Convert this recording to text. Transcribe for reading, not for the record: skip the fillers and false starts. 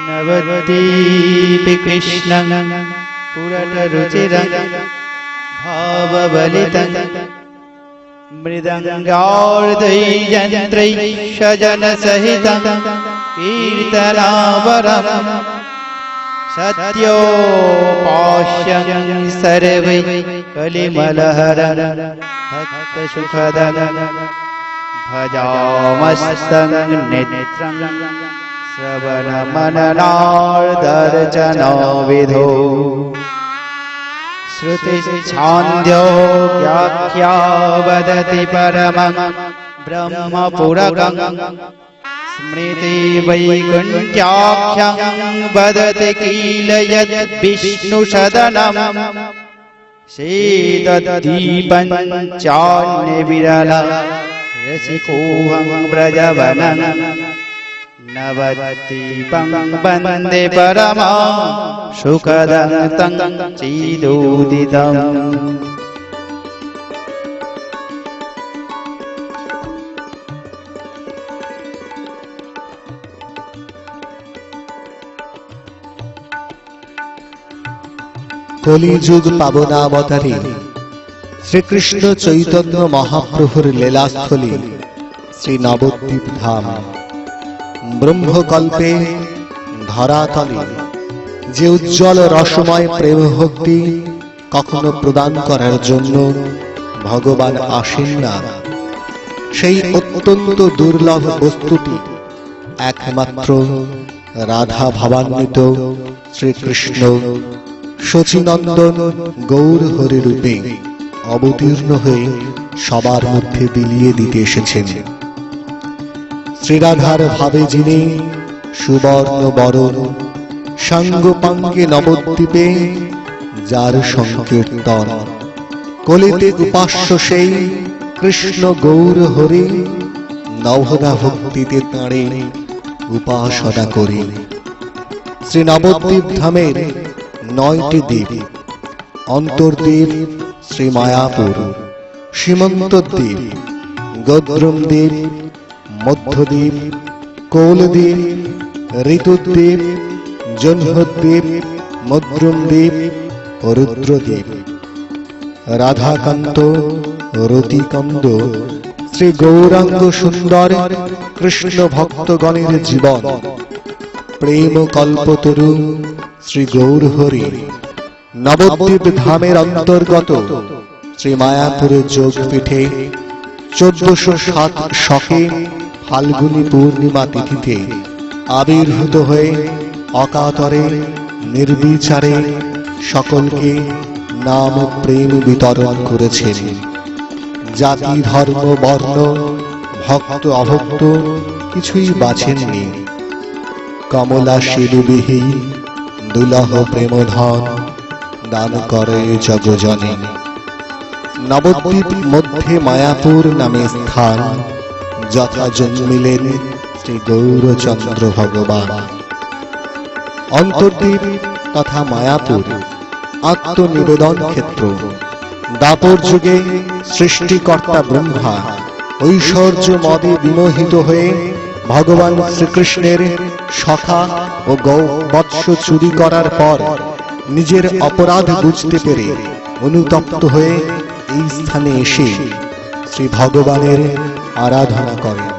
नवद्वीपे कृष्णं पुरटरुचिरं भावबलितं मृदङ्गार्धयन्त्रैः सजनसहितं कीर्तनावरं सत्योपास्यं सर्वैः कलिमलहरं भक्तसुखदं भजामस्तं नेत्रं श्रवणमननार्दर्शनो विधो श्रुतिच्छान्द्यो व्याख्या वदति परमं ब्रह्मपुरकं स्मृतिवैकुण्ठ्याख्यं वदति किल यद्विष्णुसदनं शीतद्दीपं चान्यविरलं रसिकोऽहं व्रजवनं नवद्वीपं वन्दे परमं सुखदं तं चिदोदितम्। কলিযুগ পাবনাবতারে শ্রীকৃষ্ণ চৈতন্য মহাপ্রভুর লীলাস্থলী শ্রী নবদ্বীপ ধাম ব্রহ্মকল্পে ধরাতলে যে উজ্জ্বল রসময় প্রেম ভক্তি কখনো প্রদান করার জন্য ভগবান আসেন না, সেই অত্যন্ত দুর্লভ বস্তুটি একমাত্র রাধা ভাবান্বিত শ্রীকৃষ্ণ শচীনন্দন গৌর হরি রূপে অবতীর্ণ হয়ে সবার মধ্যে বিলিয়ে দিতে এসেছেন। শ্রীরাধার ভাবে যিনি সুবর্ণ বরণ সাঙ্গপাঙ্গে নবদ্বীপে যার সংকীর্তন, কলিতে উপাস্য সেই কৃষ্ণ গৌর হরি নবদা ভক্তিতে তাঁরে উপাসনা করি। শ্রী নবদ্বীপ ধামের ৯টি দ্বীপ, অন্তর্দ্বীপ শ্রী মায়াপুর, সীমন্তদ্বীপ, গদ্রমদ্বীপ, মধ্যদ্বীপ, কৌলদ্বীপ, ঋতুদ্বীপ, জহ্নদ্বীপ, মদ্রমদ্বীপ ও রুদ্রদ্বীপ। রাধাকান্ত রতিকান্ত শ্রী গৌরাঙ্গ সুন্দর কৃষ্ণ ভক্তগণের জীবন, প্রেম কল্পতরু শ্রী গৌর হরি নবদ্বীপ ধামের অন্তর্গত শ্রী মায়াপুরের যোগপীঠে ১৪০৭ শকে ফাল্গুনী পূর্ণিমা তিথিতে আবির্ভূত হয়ে অকাতরে নির্বিচারে সকলকে নাম প্রেম বিতরণ করেছেন। জাতি ধর্ম বর্ণ ভক্ত অভক্ত কিছুই বাছেননি। কমলা শিরুবিহী দুলহ প্রেমধন দান করে জগজনে। নবদ্বীপ মধ্যে মায়াপুর নামে স্থান, যথা জন্মিলেন শ্রী গৌরচন্দ্র ভগবান। অন্তর্দ্বীপ তথা মায়াপুর আত্মনিবেদন ক্ষেত্র। দাপর যুগে সৃষ্টিকর্তা ব্রহ্মা ঐশ্বর্য মদে বিমোহিত হয়ে ভগবান শ্রীকৃষ্ণের সখা ও গৌবৎস চুরি করার পর নিজের অপরাধ বুঝতে পেরে অনুতপ্ত হয়ে এই স্থানে এসে শ্রী ভগবানের আরাধনা করেন।